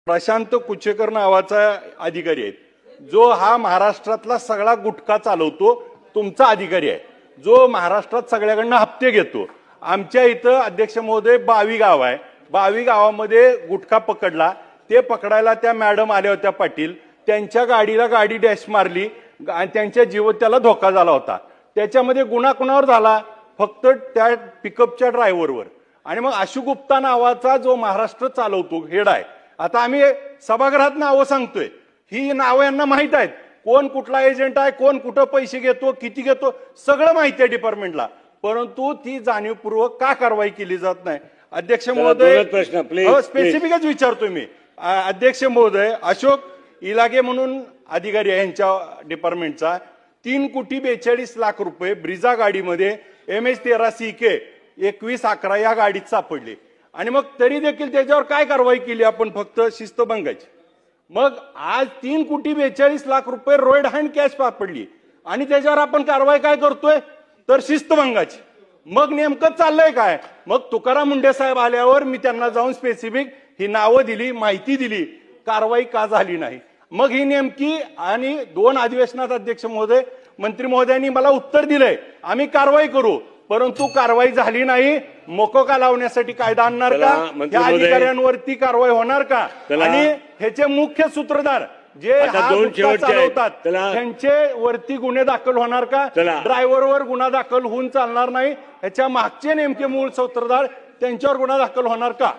प्रशांत कुचेकर नावाचा अधिकारी आहे, जो हा महाराष्ट्रातला सगळा गुटखा चालवतो, तुमचा अधिकारी आहे, जो महाराष्ट्रात सगळ्याकडनं हप्ते घेतो. आमच्या इथं अध्यक्ष महोदय 22 गाव आहे, 22 गावामध्ये गुटखा पकडला. ते पकडायला त्या मॅडम आल्या होत्या पाटील, त्यांच्या गाडीला गाडी डॅश मारली आणि त्यांच्या जीव त्याला धोका झाला होता. त्याच्यामध्ये गुन्हा कुणावर झाला? फक्त त्या पिकअपच्या ड्रायव्हरवर. आणि मग आशु गुप्ता नावाचा जो महाराष्ट्र चालवतो हेड आहे. आता आम्ही सभागृहात नावं सांगतोय, ही नावं यांना माहित आहेत, कोण कुठला एजंट आहे, कोण कुठं पैसे घेतो, किती घेतो, सगळं माहिती आहे डिपार्टमेंटला. परंतु ती जाणीवपूर्वक का कारवाई केली जात नाही? अध्यक्ष महोदय, स्पेसिफिकच विचारतोय मी. अध्यक्ष महोदय, अशोक इलागे म्हणून अधिकारी आहे यांच्या डिपार्टमेंटचा, 3,42,00,000 रुपये ब्रिझा गाडीमध्ये MH13 CK 2111 या गाडीत सापडले. आणि मग तरी देखील त्याच्यावर काय कारवाई केली आपण? फक्त शिस्तभंगाची. मग आज 3,42,00,000 रुपये रोड हँड कॅश सापडली आणि त्याच्यावर आपण कारवाई काय करतोय? तर शिस्तभंगाची. मग नेमकं चाललंय काय? मग तुकाराम मुंडे साहेब आल्यावर मी त्यांना जाऊन स्पेसिफिक ही नावं दिली, माहिती दिली, कारवाई का झाली नाही? मग ही नेमकी आणि 2 अधिवेशनात अध्यक्ष महोदय, मंत्री महोदयांनी मला उत्तर दिलंय, आम्ही कारवाई करू, परंतु कारवाई झाली नाही. मोकोका लावण्यासाठी कायदा आणणार का? या अधिकाऱ्यांवरती कारवाई होणार का? आणि ह्याचे मुख्य सूत्रधार जे चालवतात त्यांचे वरती गुन्हे दाखल होणार का? ड्रायव्हरवर गुन्हा दाखल होऊन चालणार नाही. ह्याच्या मागचे नेमके मूळ सूत्रधार त्यांच्यावर गुन्हा दाखल होणार का?